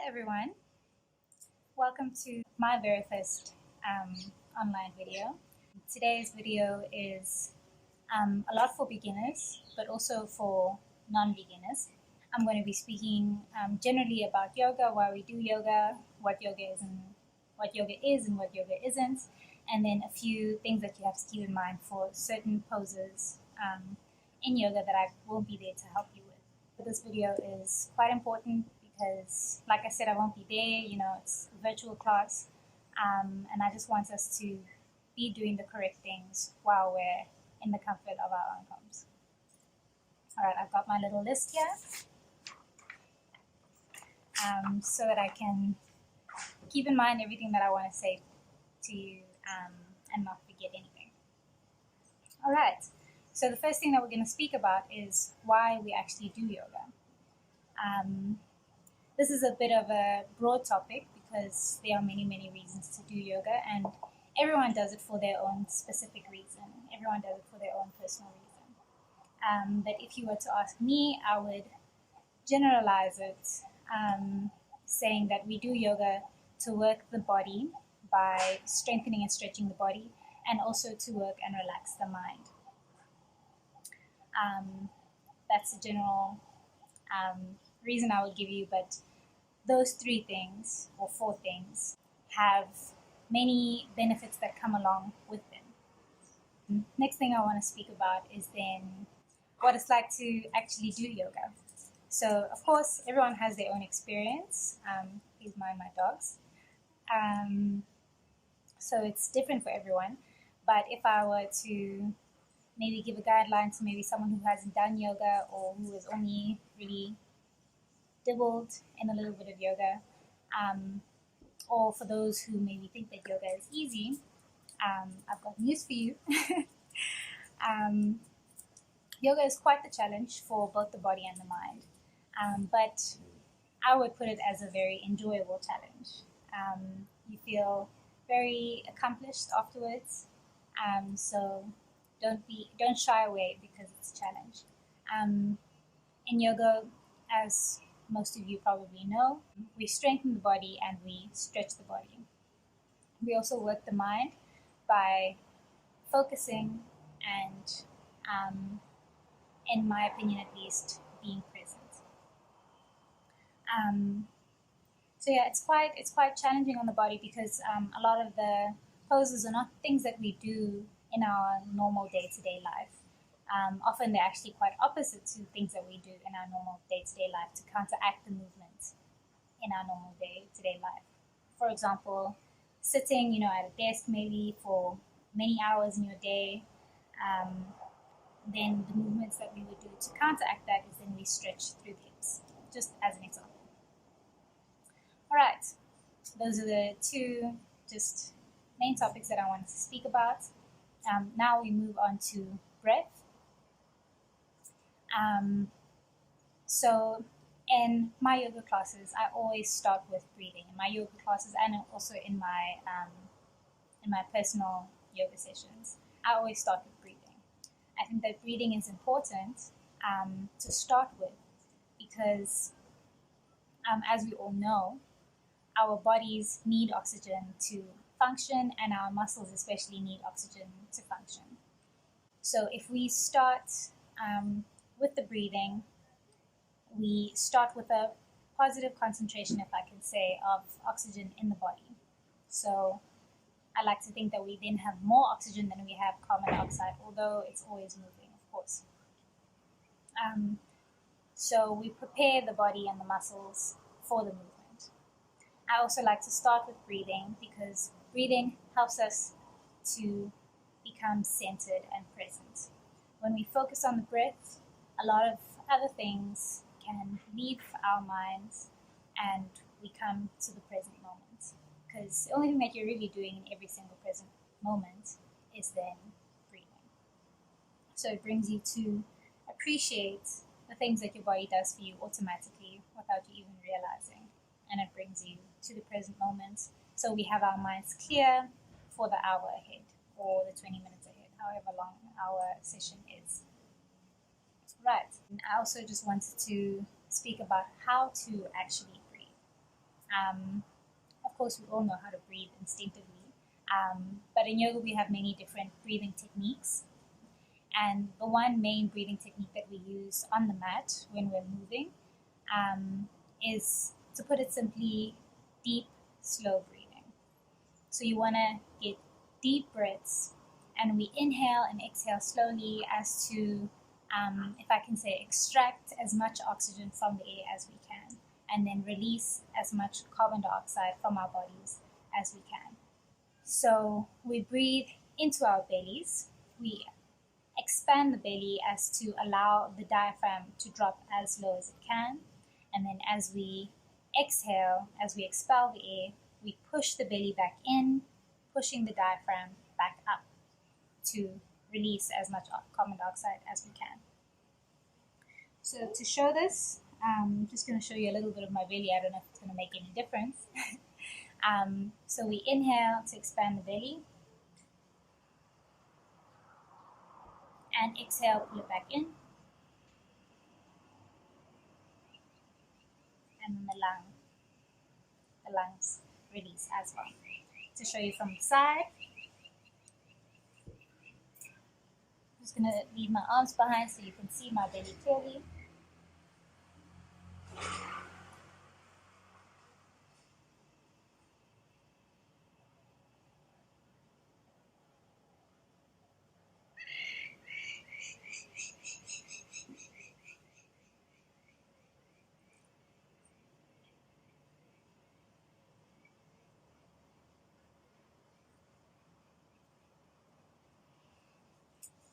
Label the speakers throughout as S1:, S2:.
S1: everyone, welcome to my very first online video. Today's video is a lot for beginners, but also for non-beginners. I'm going to be speaking generally about yoga, why we do yoga, what yoga is and what yoga isn't, and then a few things that you have to keep in mind for certain poses in yoga that I will be there to help you with. This video is quite important because, like I said, I won't be there. It's a virtual class, and I just want us to be doing the correct things while we're in the comfort of our own homes. All right, I've got my little list here so that I can keep in mind everything that I want to say to you and not forget anything. All right, so the first thing that we're going to speak about is why we actually do yoga. This is a bit of a broad topic because there are many, many reasons to do yoga, and everyone does it for their own specific reason. Everyone does it for their own personal reason. But if you were to ask me, I would generalize it saying that we do yoga to work the body by strengthening and stretching the body, and also to work and relax the mind. That's the general reason I would give you, but those three things or four things have many benefits that come along with them. Next thing I want to speak about is then what it's like to actually do yoga. So, of course, everyone has their own experience. Please mind my dogs. So it's different for everyone. But if I were to maybe give a guideline to maybe someone who hasn't done yoga or who has only really dabbled in a little bit of yoga, or for those who maybe think that yoga is easy, I've got news for you. Yoga is quite the challenge for both the body and the mind, but I would put it as a very enjoyable challenge. You feel very accomplished afterwards, so don't shy away because it's a challenge. In yoga, as most of you probably know, we strengthen the body and we stretch the body. We also work the mind by focusing and, in my opinion at least, being present. So yeah, it's quite challenging on the body because a lot of the poses are not things that we do in our normal day-to-day life. Often they're actually quite opposite to things that we do in our normal day-to-day life to counteract the movement in our normal day-to-day life. For example, sitting, at a desk maybe for many hours in your day, then the movements that we would do to counteract that is then we stretch through the hips, just as an example. All right, those are the two just main topics that I wanted to speak about. Now we move on to breath. So in my yoga classes, I always start with breathing. In my yoga classes and also in my personal yoga sessions, I always start with breathing. I think that breathing is important to start with because, as we all know, our bodies need oxygen to function, and our muscles especially need oxygen to function. So if we start with the breathing, we start with a positive concentration, if I can say, of oxygen in the body. So I like to think that we then have more oxygen than we have carbon dioxide, although it's always moving, of course. So we prepare the body and the muscles for the movement. I also like to start with breathing because breathing helps us to become centered and present. When we focus on the breath, a lot of other things can leave our minds and we come to the present moment. Because the only thing that you're really doing in every single present moment is then breathing. So it brings you to appreciate the things that your body does for you automatically without you even realizing. And it brings you to the present moment. So we have our minds clear for the hour ahead or the 20 minutes ahead, however long our session is. Right. And I also just wanted to speak about how to actually breathe. Of course, we all know how to breathe instinctively, but in yoga we have many different breathing techniques. And the one main breathing technique that we use on the mat when we're moving is, to put it simply, deep, slow breathing. So you want to get deep breaths, and we inhale and exhale slowly as to, if I can say, extract as much oxygen from the air as we can, and then release as much carbon dioxide from our bodies as we can. So we breathe into our bellies. We expand the belly as to allow the diaphragm to drop as low as it can. And then as we exhale, as we expel the air, we push the belly back in, pushing the diaphragm back up to release as much carbon dioxide as we can. So to show this, I'm just going to show you a little bit of my belly. I don't know if it's going to make any difference. So we inhale to expand the belly, and exhale, pull it back in, and then the lungs release as well. To show you from the side, I'm just going to leave my arms behind so you can see my belly clearly.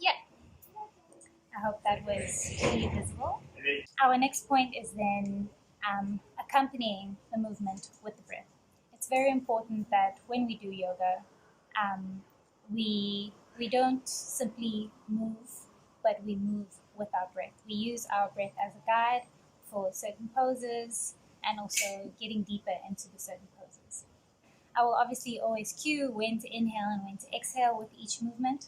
S1: Yeah, I hope that was really visible. Our next point is then accompanying the movement with the breath. It's very important that when we do yoga, we don't simply move, but we move with our breath. We use our breath as a guide for certain poses and also getting deeper into the certain poses. I will obviously always cue when to inhale and when to exhale with each movement,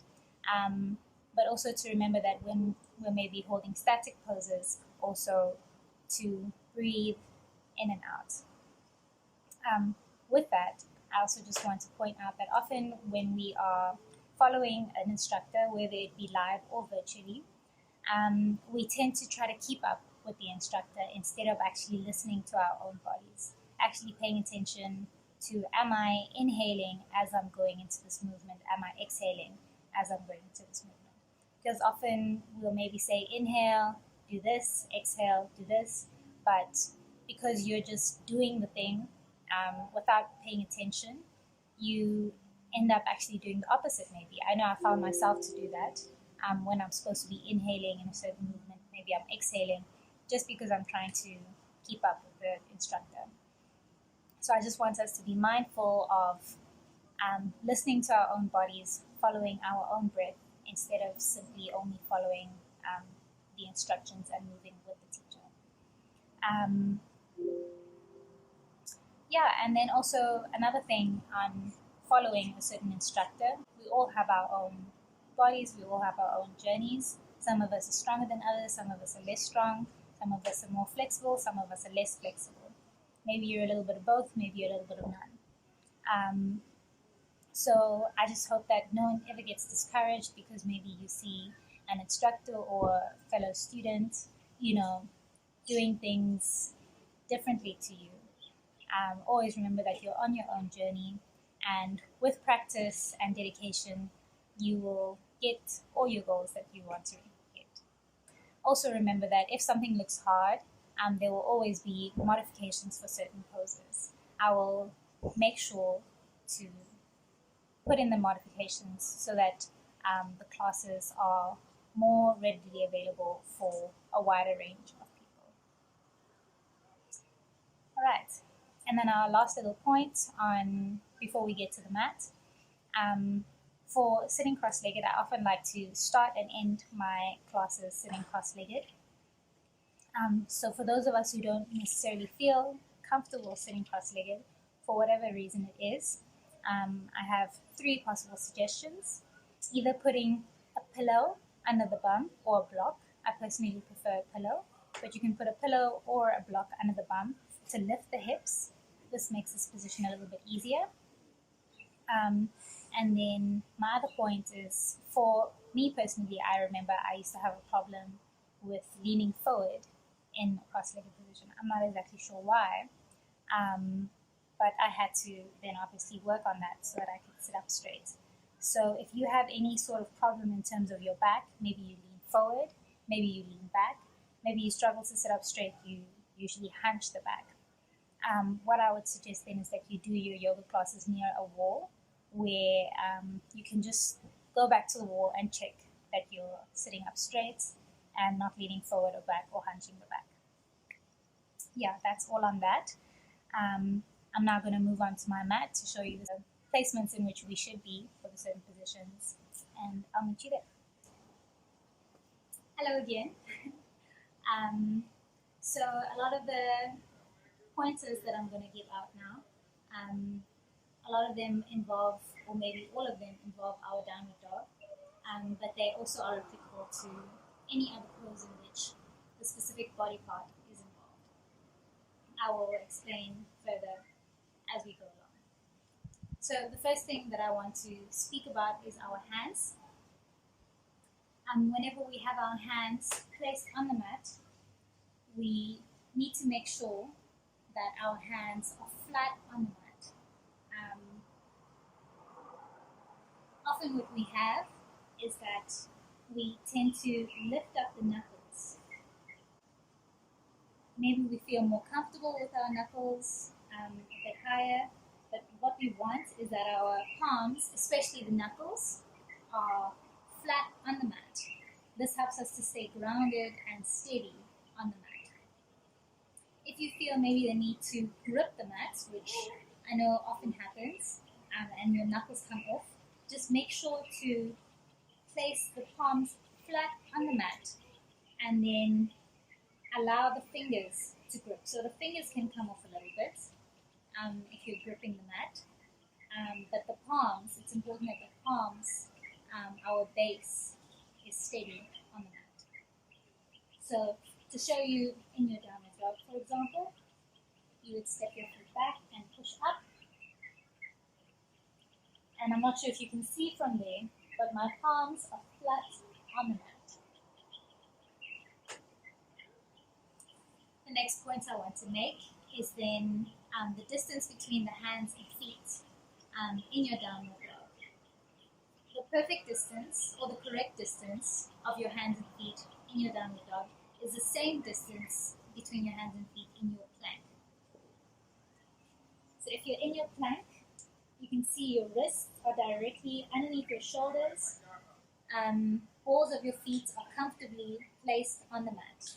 S1: but also to remember that when we're maybe holding static poses, also to breathe in and out. With that, I also just want to point out that often when we are following an instructor, whether it be live or virtually, we tend to try to keep up with the instructor instead of actually listening to our own bodies, actually paying attention to, am I inhaling as I'm going into this movement? Am I exhaling as I'm going into this movement? Because often we'll maybe say, inhale, do this, exhale, do this, but because you're just doing the thing without paying attention, you end up actually doing the opposite maybe. I know I found myself to do that when I'm supposed to be inhaling in a certain movement, maybe I'm exhaling just because I'm trying to keep up with the instructor. So I just want us to be mindful of listening to our own bodies, following our own breath, instead of simply only following the instructions and moving with the teacher. And then also another thing on following a certain instructor, we all have our own bodies, we all have our own journeys. Some of us are stronger than others, some of us are less strong, some of us are more flexible, some of us are less flexible. Maybe you're a little bit of both, maybe you're a little bit of none. So I just hope that no one ever gets discouraged because maybe you see an instructor or a fellow student, doing things differently to you. Always remember that you're on your own journey, and with practice and dedication, you will get all your goals that you want to get. Also remember that if something looks hard, there will always be modifications for certain poses. I will make sure to put in the modifications so that the classes are more readily available for a wider range of people. All right, and then our last little point on before we get to the mat. For sitting cross-legged, I often like to start and end my classes sitting cross-legged. So for those of us who don't necessarily feel comfortable sitting cross-legged, for whatever reason it is, I have 3 possible suggestions. Either putting a pillow under the bum or a block. I personally prefer a pillow, but you can put a pillow or a block under the bum to lift the hips this makes this position a little bit easier. And then my other point is, for me personally, I remember I used to have a problem with leaning forward in a cross-legged position. I'm not exactly sure why, but I had to then obviously work on that so that I could sit up straight. So if you have any sort of problem in terms of your back, maybe you lean forward, maybe you lean back, maybe you struggle to sit up straight, you usually hunch the back. What I would suggest then is that you do your yoga classes near a wall where you can just go back to the wall and check that you're sitting up straight and not leaning forward or back or hunching the back. Yeah, that's all on that. I'm now going to move on to my mat to show you the placements in which we should be for the certain positions, and I'll meet you there. Hello again. So a lot of the pointers that I'm going to give out now, a lot of them involve, or maybe all of them involve, our downward dog, but they also are applicable to any other pose in which the specific body part is involved. I will explain further as we go along. So the first thing that I want to speak about is our hands. Whenever we have our hands placed on the mat, we need to make sure that our hands are flat on the mat. Often what we have is that we tend to lift up the knuckles. Maybe we feel more comfortable with our knuckles a bit higher, but what we want is that our palms, especially the knuckles, are flat on the mat. This helps us to stay grounded and steady on the mat. If you feel maybe the need to grip the mat, which I know often happens, and your knuckles come off, just make sure to place the palms flat on the mat and then allow the fingers to grip. So the fingers can come off a little bit if you're gripping the mat, but the palms, it's important that the palms, our base, is steady on the mat. So to show you in your downward dog, for example, you would step your foot back and push up. And I'm not sure if you can see from there, but my palms are flat on the mat. The next point I want to make is then the distance between the hands and feet in your downward dog. The perfect distance, or the correct distance, of your hands and feet in your downward dog is the same distance between your hands and feet in your plank. So if you're in your plank, you can see your wrists are directly underneath your shoulders. Balls of your feet are comfortably placed on the mat.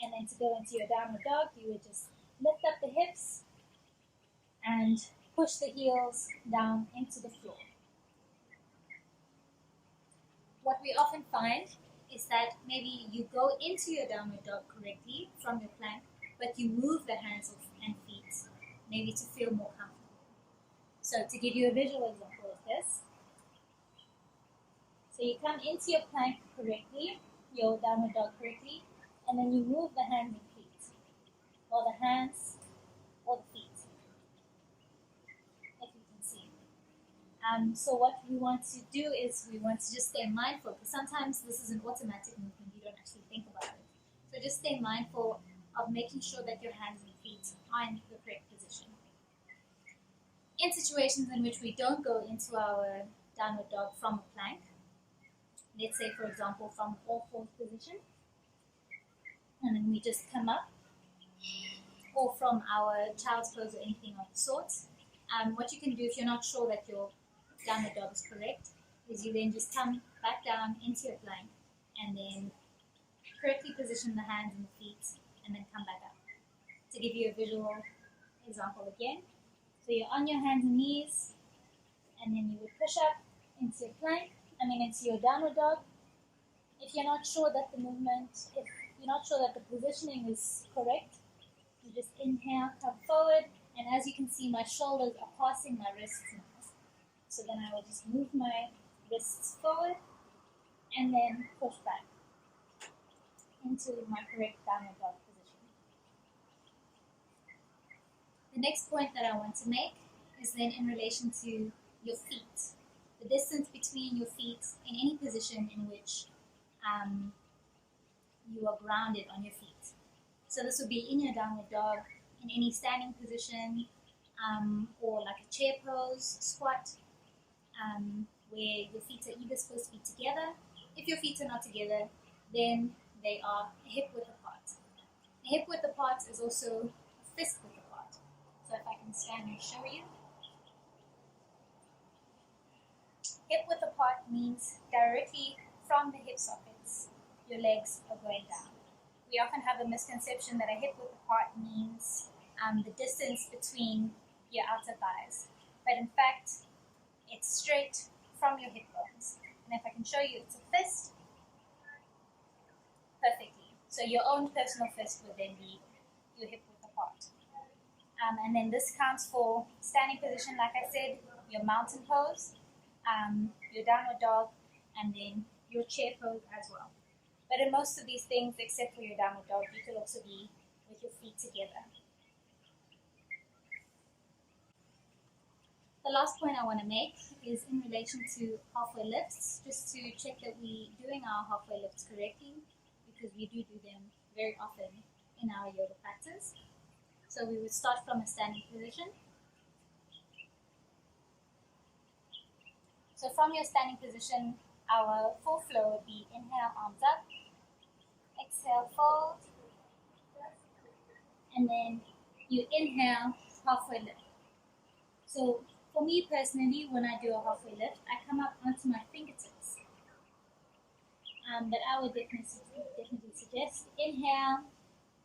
S1: And then to go into your downward dog, you would just lift up the hips and push the heels down into the floor. What we often find is that maybe you go into your downward dog correctly from your plank, but you move the hands and feet maybe to feel more comfortable. So to give you a visual example of this, so you come into your plank correctly, your downward dog correctly, and then you move the hands and feet, or the hands or the feet, if you can see. So what we want to do is we want to just stay mindful, because sometimes this is an automatic movement, you don't actually think about it. So just stay mindful of making sure that your hands and feet are in the correct position. In situations in which we don't go into our downward dog from a plank, let's say for example from all fours position, and then we just come up, or from our child's pose or anything of the sort, what you can do if you're not sure that your downward dog is correct is you then just come back down into your plank and then correctly position the hands and the feet and then come back up. To give you a visual example again, so you're on your hands and knees, and then you would push up into your downward dog. If you're not sure that the movement, if you're not sure that the positioning is correct, you just inhale, come forward, and as you can see, my shoulders are passing my wrists now. So then I will just move my wrists forward and then push back into my correct downward dog position. The next point that I want to make is then in relation to your feet. The distance between your feet in any position in which you are grounded on your feet. So this would be in your downward dog, in any standing position, or like a chair pose, squat, where your feet are either supposed to be together. If your feet are not together, then they are hip width apart. A hip width apart is also a fist width apart. So if I can stand and show you. Hip width apart means directly from the hip sockets, your legs are going down. We often have a misconception that a hip width apart means the distance between your outer thighs. But in fact, it's straight from your hip bones. And if I can show you, it's a fist, perfectly. So your own personal fist would then be your hip width apart. And then this counts for standing position, like I said, your mountain pose, your downward dog, and then your chair pose as well. But in most of these things, except for your downward dog, you could also be with your feet together. The last point I want to make is in relation to halfway lifts, just to check that we're doing our halfway lifts correctly, because we do them very often in our yoga practice. So we would start from a standing position. So from your standing position, our full flow would be inhale, arms up, exhale, fold, and then you inhale, halfway lift. So for me personally, when I do a halfway lift, I come up onto my fingertips. But I would definitely suggest inhale,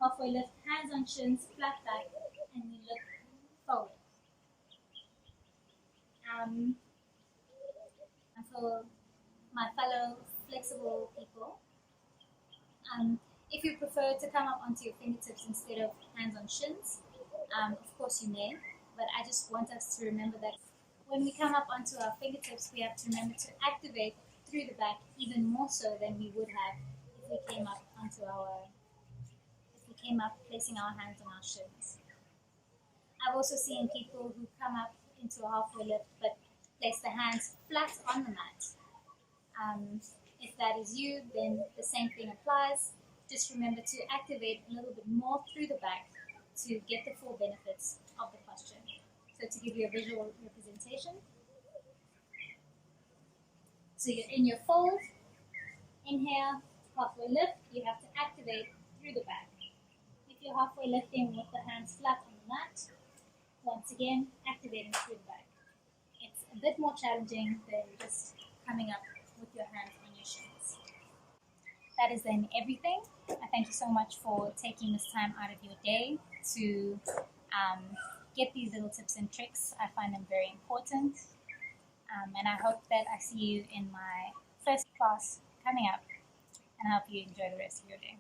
S1: halfway lift, hands on shins, flat back, and you look forward. And for my fellow flexible people, if you prefer to come up onto your fingertips instead of hands on shins, of course you may, but I just want us to remember that when we come up onto our fingertips, we have to remember to activate through the back even more so than we would have if we came up placing our hands on our shins. I've also seen people who come up into a halfway lift but place the hands flat on the mat. If that is you, then the same thing applies. Just remember to activate a little bit more through the back to get the full benefits of the posture. So to give you a visual representation. So you're in your fold, inhale, halfway lift, you have to activate through the back. If you're halfway lifting with the hands flat on the mat, once again, activating through the back. It's a bit more challenging than just coming up with your hands on your shins. That is then everything. I thank you so much for taking this time out of your day to get these little tips and tricks. I find them very important. And I hope that I see you in my first class coming up, and I hope you enjoy the rest of your day.